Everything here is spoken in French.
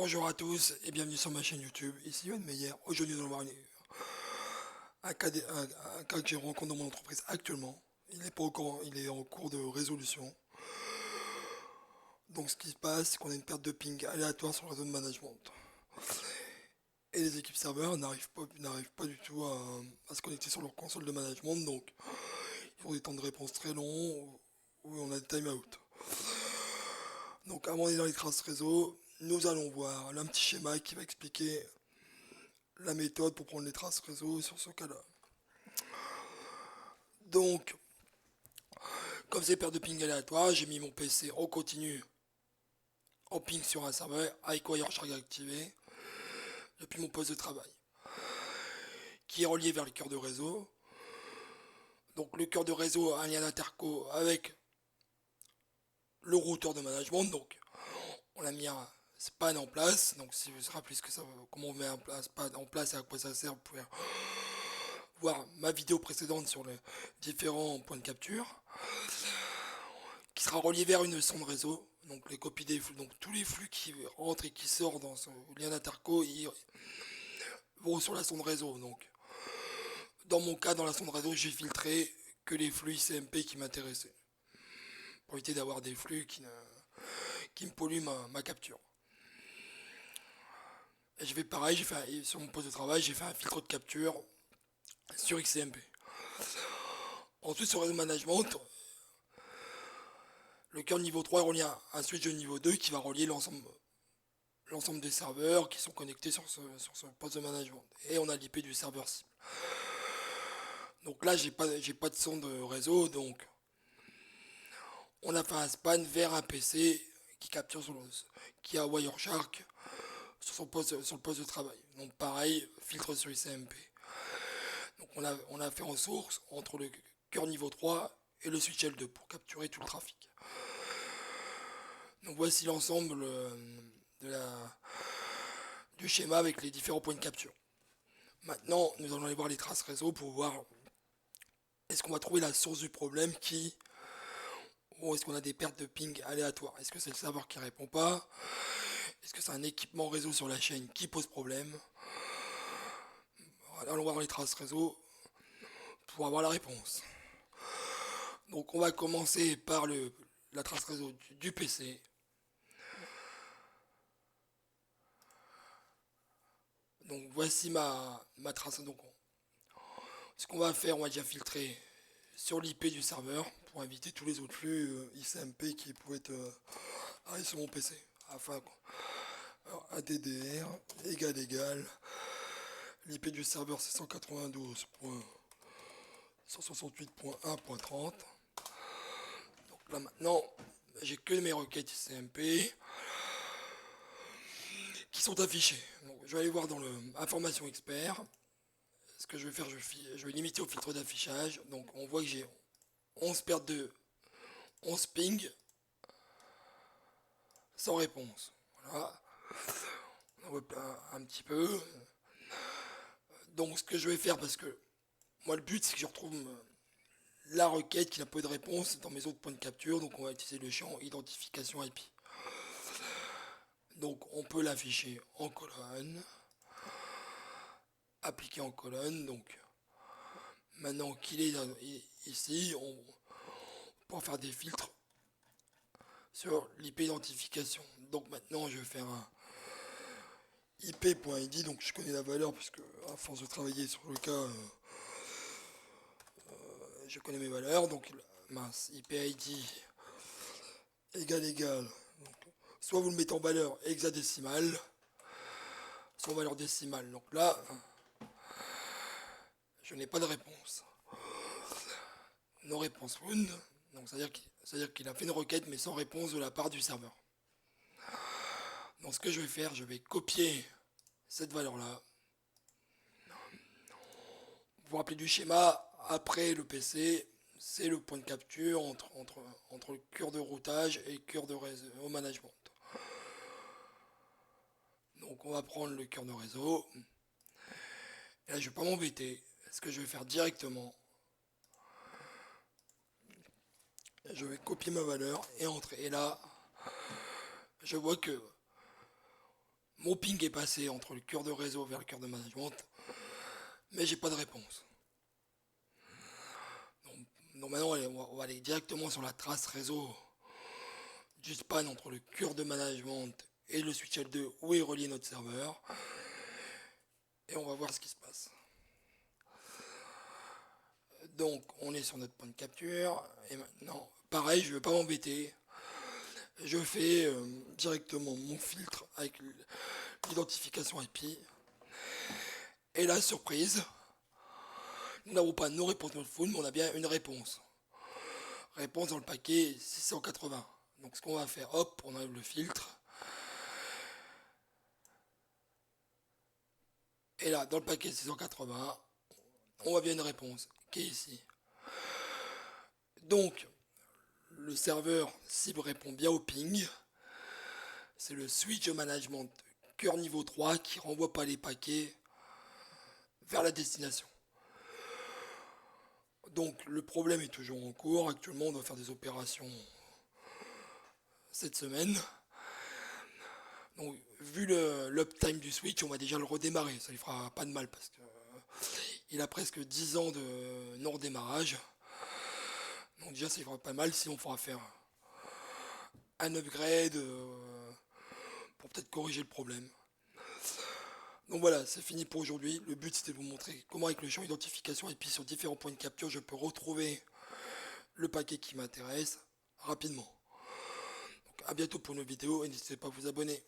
Bonjour à tous et bienvenue sur ma chaîne YouTube, ici Yoann Meyer. Aujourd'hui nous allons voir un cas que j'ai rencontré dans mon entreprise actuellement. Il est en cours de résolution. Donc ce qui se passe, c'est qu'on a une perte de ping aléatoire sur le réseau de management. Et les équipes serveurs n'arrivent pas du tout à se connecter sur leur console de management, donc ils ont des temps de réponse très longs où on a des timeouts. Donc avant d'aller dans les traces réseau, nous allons voir un petit schéma qui va expliquer la méthode pour prendre les traces réseau sur ce cas-là. Donc, comme c'est perte de ping aléatoire, j'ai mis mon PC en continu en ping sur un serveur avec Wireshark activé depuis mon poste de travail, qui est relié vers le cœur de réseau. Donc le cœur de réseau a un lien d'interco avec le routeur de management. Donc on a mis un span en place. Donc si vous vous rappelez comment on met un span en place et à quoi ça sert, vous pouvez voir ma vidéo précédente sur les différents points de capture, qui sera relié vers une sonde réseau. Donc les copies des flux, donc tous les flux qui rentrent et qui sortent dans ce lien d'interco, ils vont sur la sonde réseau. Donc dans mon cas, dans la sonde réseau, j'ai filtré que les flux ICMP qui m'intéressaient, pour éviter d'avoir des flux qui me polluent ma capture. Et je vais pareil, sur mon poste de travail, j'ai fait un filtre de capture sur XCMP. Ensuite, sur le réseau management, le cœur niveau 3 est relié à un switch de niveau 2 qui va relier l'ensemble des serveurs qui sont connectés sur ce poste de management. Et on a l'IP du serveur cible. Donc là, j'ai pas de son de réseau, donc on a fait un span vers un PC qui capture qui a Wireshark sur le poste de travail. Donc pareil, filtre sur ICMP. Donc on a fait en source entre le cœur niveau 3 et le switch L2 pour capturer tout le trafic. Donc voici l'ensemble du schéma avec les différents points de capture. Maintenant, nous allons aller voir les traces réseau pour voir est-ce qu'on va trouver la source du problème ou est-ce qu'on a des pertes de ping aléatoires. Est-ce que c'est le serveur qui répond pas? Est-ce que c'est un équipement réseau sur la chaîne qui pose problème? Allons voir les traces réseau pour avoir la réponse. Donc on va commencer par la trace réseau du PC. Donc voici ma trace. Donc ce qu'on va faire, on va déjà filtrer sur l'IP du serveur pour éviter tous les autres flux ICMP qui pouvaient être arriver sur mon PC. Afin ADDR égal l'IP du serveur c'est 192.168.1.30. Donc là maintenant j'ai que mes requêtes ICMP qui sont affichées. Donc je vais aller voir dans le information expert. Ce que je vais faire, je vais limiter au filtre d'affichage. Donc on voit que j'ai 11 pertes de 11 ping sans réponse. Voilà. On voit un petit peu. Donc ce que je vais faire, parce que moi le but c'est que je retrouve la requête qui n'a pas eu de réponse dans mes autres points de capture. Donc on va utiliser le champ identification IP. Donc on peut l'afficher en colonne, appliquer en colonne. Donc maintenant qu'il est ici, on peut faire des filtres sur l'IP identification. Donc maintenant je vais faire un ip.id, donc je connais la valeur puisque à force de travailler sur le cas, je connais mes valeurs. Donc mince, ip.id égal. Donc, soit vous le mettez en valeur hexadécimale, soit en valeur décimale. Donc là, je n'ai pas de réponse. No réponse found, donc c'est-à-dire qu'il a fait une requête mais sans réponse de la part du serveur. Donc ce que je vais faire, je vais copier cette valeur-là. Vous vous rappelez du schéma, après le PC, c'est le point de capture entre le cœur de routage et le cœur de réseau au management. Donc on va prendre le cœur de réseau. Et là je ne vais pas m'embêter. Ce que je vais faire directement, je vais copier ma valeur et entrer. Et là, je vois que Mon ping est passé entre le cœur de réseau vers le cœur de management, mais j'ai pas de réponse. Donc maintenant, on va aller directement sur la trace réseau du span entre le cœur de management et le switch L2 où est relié notre serveur. Et on va voir ce qui se passe. Donc on est sur notre point de capture. Et maintenant, pareil, je ne vais pas m'embêter. Je fais directement mon filtre avec l'identification IP. Et là, surprise, nous n'avons pas nos réponses notre phone, mais on a bien une réponse. Réponse dans le paquet 680. Donc ce qu'on va faire, hop, on enlève le filtre. Et là, dans le paquet 680, on voit bien une réponse qui est ici. Donc, le serveur cible répond bien au ping. C'est le switch management cœur niveau 3 qui renvoie pas les paquets vers la destination. Donc le problème est toujours en cours. Actuellement, on doit faire des opérations cette semaine. Donc, vu l'uptime du switch, on va déjà le redémarrer. Ça lui fera pas de mal parce que il a presque 10 ans de non-redémarrage. Donc déjà, ça lui fera pas mal. Sinon, il faudra faire un upgrade pour peut-être corriger le problème. Donc voilà, c'est fini pour aujourd'hui. Le but c'était de vous montrer comment avec le champ identification et puis sur différents points de capture, je peux retrouver le paquet qui m'intéresse rapidement. Donc à bientôt pour une vidéo et n'hésitez pas à vous abonner.